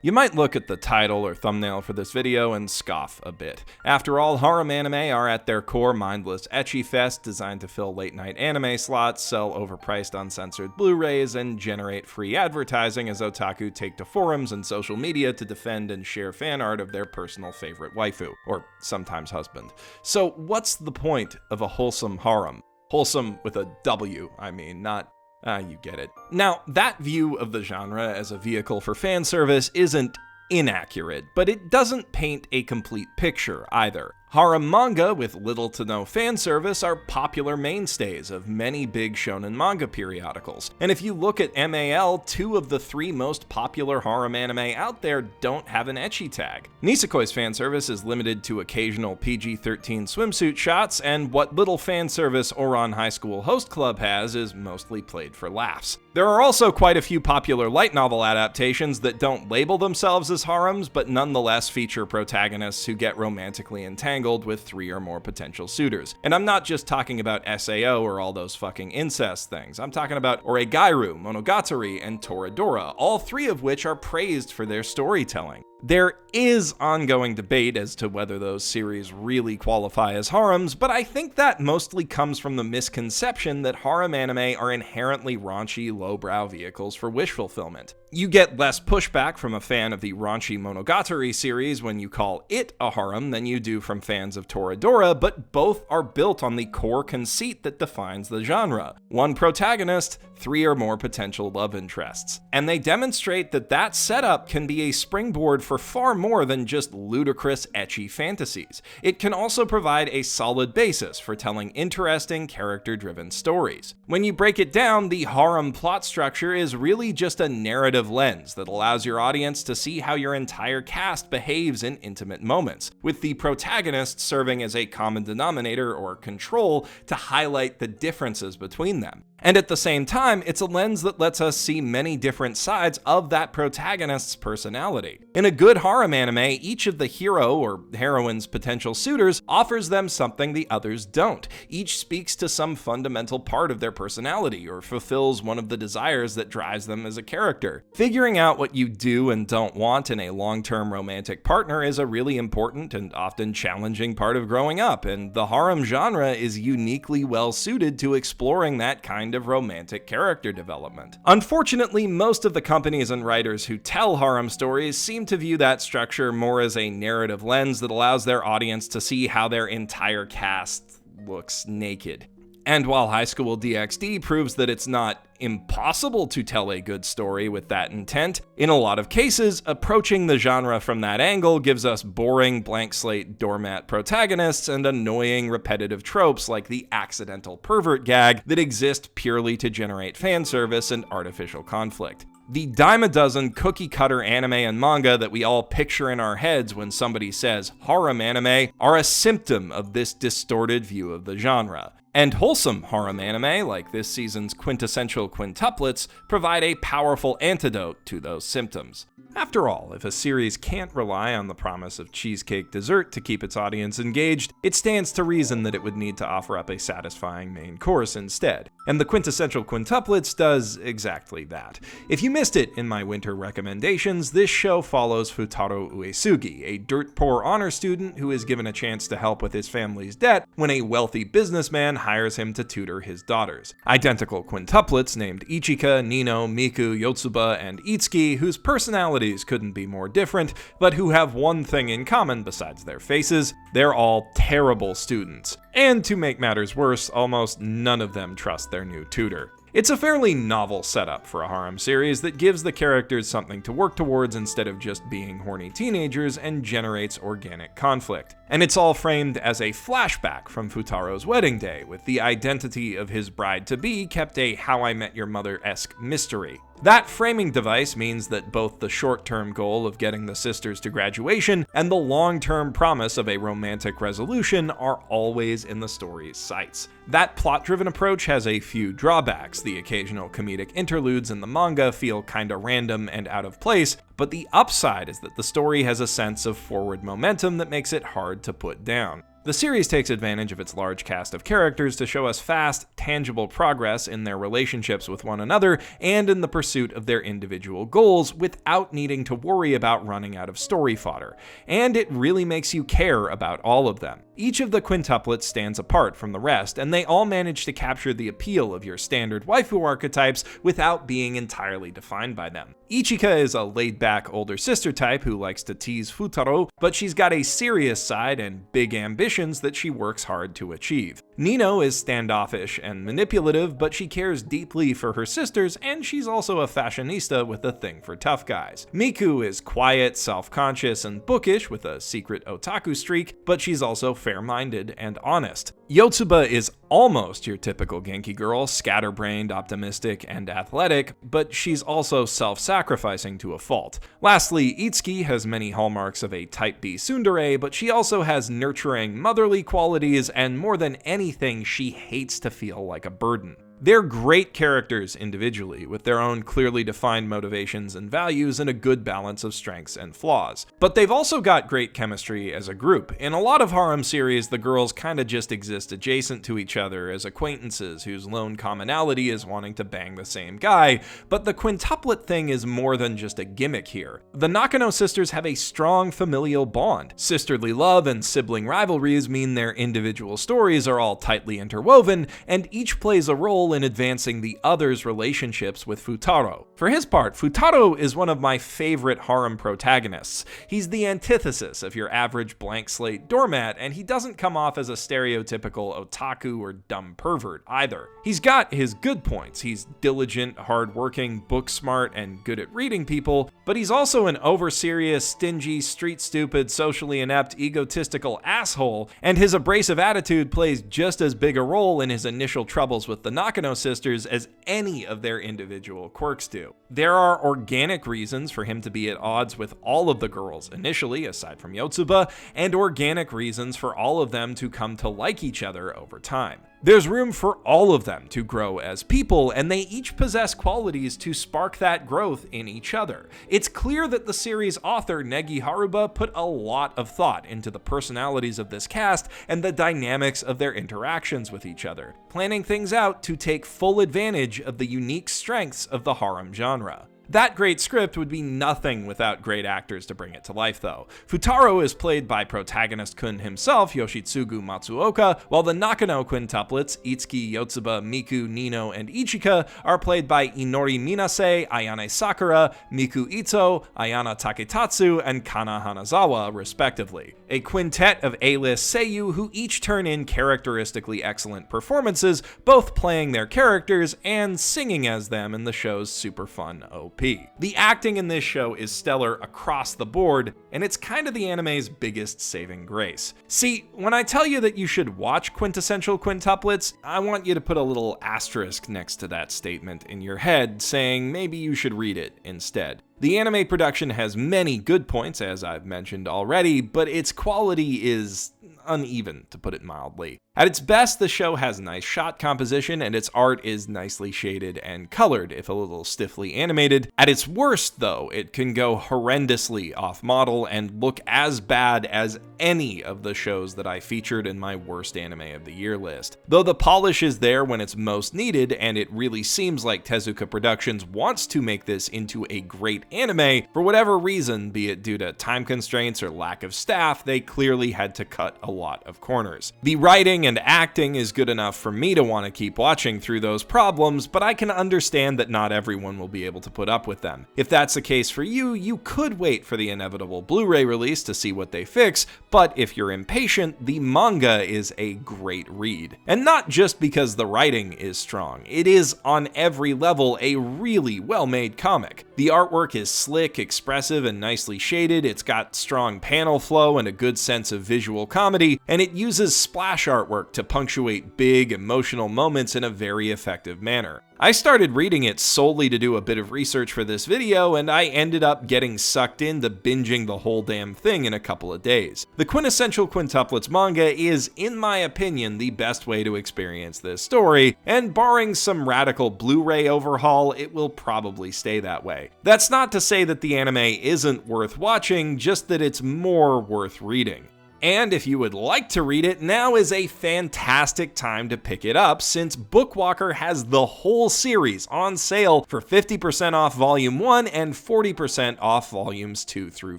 You might look at the title or thumbnail for this video and scoff a bit. After all, harem anime are at their core mindless ecchi fest designed to fill late-night anime slots, sell overpriced uncensored Blu-rays, and generate free advertising as otaku take to forums and social media to defend and share fan art of their personal favorite waifu, or sometimes husband. So what's the point of a wholesome harem? Wholesome with a W, I mean, not... you get it. Now, that view of the genre as a vehicle for fan service isn't inaccurate, but it doesn't paint a complete picture either. Harem manga with little to no fan service are popular mainstays of many big shonen manga periodicals. And if you look at MAL, 2 of the 3 most popular harem anime out there don't have an ecchi tag. Nisekoi's fan service is limited to occasional PG-13 swimsuit shots, and what little fan service Ouran High School Host Club has is mostly played for laughs. There are also quite a few popular light novel adaptations that don't label themselves as harems, but nonetheless feature protagonists who get romantically entangled with 3 or more potential suitors. And I'm not just talking about SAO or all those fucking incest things. I'm talking about Oregairu, Monogatari, and Toradora, all 3 of which are praised for their storytelling. There is ongoing debate as to whether those series really qualify as harems, but I think that mostly comes from the misconception that harem anime are inherently raunchy, lowbrow vehicles for wish fulfillment. You get less pushback from a fan of the raunchy Monogatari series when you call it a harem than you do from fans of Toradora, but both are built on the core conceit that defines the genre. 1 protagonist, 3 or more potential love interests. And they demonstrate that that setup can be a springboard for far more than just ludicrous ecchi fantasies. It can also provide a solid basis for telling interesting, character-driven stories. When you break it down, the harem plot structure is really just a narrative lens that allows your audience to see how your entire cast behaves in intimate moments, with the protagonist serving as a common denominator or control to highlight the differences between them. And at the same time, it's a lens that lets us see many different sides of that protagonist's personality. In a good harem anime, each of the hero or heroine's potential suitors offers them something the others don't. Each speaks to some fundamental part of their personality or fulfills one of the desires that drives them as a character. Figuring out what you do and don't want in a long-term romantic partner is a really important and often challenging part of growing up, and the harem genre is uniquely well suited to exploring that kind of romantic character development. Unfortunately, most of the companies and writers who tell harem stories seem to view that structure more as a narrative lens that allows their audience to see how their entire cast looks naked. And while High School DxD proves that it's not impossible to tell a good story with that intent, in a lot of cases, approaching the genre from that angle gives us boring, blank slate doormat protagonists and annoying, repetitive tropes like the accidental pervert gag that exist purely to generate fan service and artificial conflict. The dime a dozen cookie-cutter anime and manga that we all picture in our heads when somebody says harem anime are a symptom of this distorted view of the genre. And wholesome harem anime, like this season's Quintessential Quintuplets, provide a powerful antidote to those symptoms. After all, if a series can't rely on the promise of cheesecake dessert to keep its audience engaged, it stands to reason that it would need to offer up a satisfying main course instead. And the Quintessential Quintuplets does exactly that. If you missed it in my winter recommendations, this show follows Futaro Uesugi, a dirt-poor honor student who is given a chance to help with his family's debt when a wealthy businessman hires him to tutor his daughters. Identical quintuplets named Ichika, Nino, Miku, Yotsuba, and Itsuki, whose personalities couldn't be more different, but who have one thing in common besides their faces: they're all terrible students. And to make matters worse, almost none of them trust their new tutor. It's a fairly novel setup for a harem series that gives the characters something to work towards instead of just being horny teenagers, and generates organic conflict. And it's all framed as a flashback from Futaro's wedding day, with the identity of his bride-to-be kept a How I Met Your Mother-esque mystery. That framing device means that both the short-term goal of getting the sisters to graduation and the long-term promise of a romantic resolution are always in the story's sights. That plot-driven approach has a few drawbacks. The occasional comedic interludes in the manga feel kinda random and out of place, but the upside is that the story has a sense of forward momentum that makes it hard to put down. The series takes advantage of its large cast of characters to show us fast, tangible progress in their relationships with one another and in the pursuit of their individual goals without needing to worry about running out of story fodder. And it really makes you care about all of them. Each of the quintuplets stands apart from the rest, and they all manage to capture the appeal of your standard waifu archetypes without being entirely defined by them. Ichika is a laid-back older sister type who likes to tease Futaro, but she's got a serious side and big ambitions that she works hard to achieve. Nino is standoffish and manipulative, but she cares deeply for her sisters, and she's also a fashionista with a thing for tough guys. Miku is quiet, self-conscious, and bookish with a secret otaku streak, but she's also fair-minded and honest. Yotsuba is almost your typical Genki girl, scatterbrained, optimistic, and athletic, but she's also self-sacrificing to a fault. Lastly, Itsuki has many hallmarks of a Type B tsundere, but she also has nurturing, motherly qualities, and more than anything, she hates to feel like a burden. They're great characters individually, with their own clearly defined motivations and values and a good balance of strengths and flaws. But they've also got great chemistry as a group. In a lot of harem series, the girls kinda just exist adjacent to each other as acquaintances whose lone commonality is wanting to bang the same guy, but the quintuplet thing is more than just a gimmick here. The Nakano sisters have a strong familial bond. Sisterly love and sibling rivalries mean their individual stories are all tightly interwoven, and each plays a role in advancing the other's relationships with Futaro. For his part, Futaro is one of my favorite harem protagonists. He's the antithesis of your average blank slate doormat, and he doesn't come off as a stereotypical otaku or dumb pervert either. He's got his good points. He's diligent, hardworking, book smart, and good at reading people, but he's also an over-serious, stingy, street-stupid, socially inept, egotistical asshole, and his abrasive attitude plays just as big a role in his initial troubles with the Nakano sisters as any of their individual quirks do. There are organic reasons for him to be at odds with all of the girls initially, aside from Yotsuba, and organic reasons for all of them to come to like each other over time. There's room for all of them to grow as people, and they each possess qualities to spark that growth in each other. It's clear that the series author Negi Haruba put a lot of thought into the personalities of this cast and the dynamics of their interactions with each other, planning things out to take full advantage of the unique strengths of the harem genre. That great script would be nothing without great actors to bring it to life, though. Futaro is played by protagonist Kun himself, Yoshitsugu Matsuoka, while the Nakano quintuplets, Itsuki, Yotsuba, Miku, Nino, and Ichika, are played by Inori Minase, Ayane Sakura, Miku Ito, Ayana Taketatsu, and Kana Hanazawa, respectively. A quintet of A-list seiyuu who each turn in characteristically excellent performances, both playing their characters and singing as them in the show's super fun OP. The acting in this show is stellar across the board, and it's kind of the anime's biggest saving grace. See, when I tell you that you should watch Quintessential Quintuplets, I want you to put a little asterisk next to that statement in your head, saying maybe you should read it instead. The anime production has many good points, as I've mentioned already, but its quality is uneven, to put it mildly. At its best, the show has nice shot composition, and its art is nicely shaded and colored, if a little stiffly animated. At its worst, though, it can go horrendously off-model and look as bad as any of the shows that I featured in my worst anime of the year list. Though the polish is there when it's most needed, and it really seems like Tezuka Productions wants to make this into a great anime, for whatever reason, be it due to time constraints or lack of staff, they clearly had to cut a lot of corners. The writing and acting is good enough for me to want to keep watching through those problems, but I can understand that not everyone will be able to put up with them. If that's the case for you, you could wait for the inevitable Blu-ray release to see what they fix, but if you're impatient, the manga is a great read. And not just because the writing is strong, it is on every level a really well-made comic. The artwork is slick, expressive, and nicely shaded, it's got strong panel flow and a good sense of visual comedy, and it uses splash artwork to punctuate big, emotional moments in a very effective manner. I started reading it solely to do a bit of research for this video, and I ended up getting sucked into binging the whole damn thing in a couple of days. The Quintessential Quintuplets manga is, in my opinion, the best way to experience this story, and barring some radical Blu-ray overhaul, it will probably stay that way. That's not to say that the anime isn't worth watching, just that it's more worth reading. And if you would like to read it, now is a fantastic time to pick it up, since Bookwalker has the whole series on sale for 50% off Volume 1 and 40% off Volumes 2 through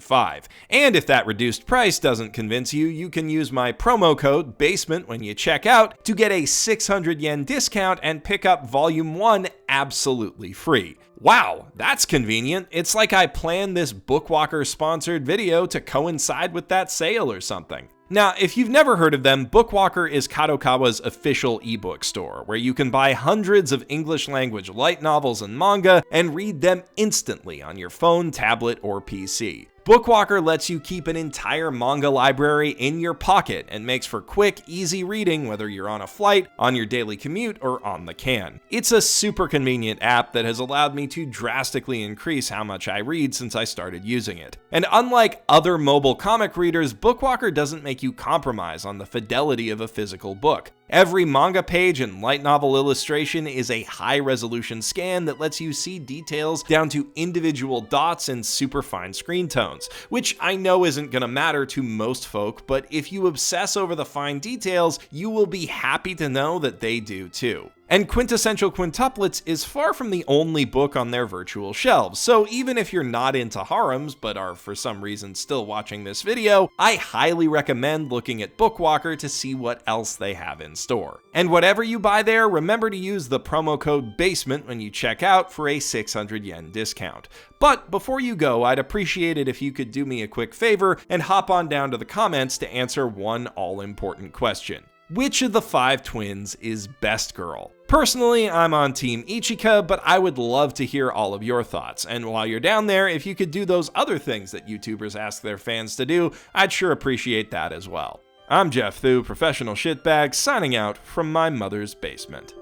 5. And if that reduced price doesn't convince you, you can use my promo code BASEMENT when you check out to get a 600 yen discount and pick up Volume 1 absolutely free. Wow, that's convenient. It's like I planned this Bookwalker sponsored video to coincide with that sale or something. Now, if you've never heard of them, Bookwalker is Kadokawa's official ebook store, where you can buy hundreds of English language light novels and manga and read them instantly on your phone, tablet, or PC. Bookwalker lets you keep an entire manga library in your pocket and makes for quick, easy reading whether you're on a flight, on your daily commute, or on the can. It's a super convenient app that has allowed me to drastically increase how much I read since I started using it. And unlike other mobile comic readers, Bookwalker doesn't make you compromise on the fidelity of a physical book. Every manga page and light novel illustration is a high-resolution scan that lets you see details down to individual dots and super fine screen tones, which I know isn't gonna matter to most folk, but if you obsess over the fine details, you will be happy to know that they do too. And Quintessential Quintuplets is far from the only book on their virtual shelves, so even if you're not into harems but are for some reason still watching this video, I highly recommend looking at Bookwalker to see what else they have in store. And whatever you buy there, remember to use the promo code BASEMENT when you check out for a 600 yen discount. But before you go, I'd appreciate it if you could do me a quick favor and hop on down to the comments to answer one all-important question. Which of the 5 twins is best girl? Personally, I'm on Team Ichika, but I would love to hear all of your thoughts. And while you're down there, if you could do those other things that YouTubers ask their fans to do, I'd sure appreciate that as well. I'm Geoff Thew, professional shitbag, signing out from my mother's basement.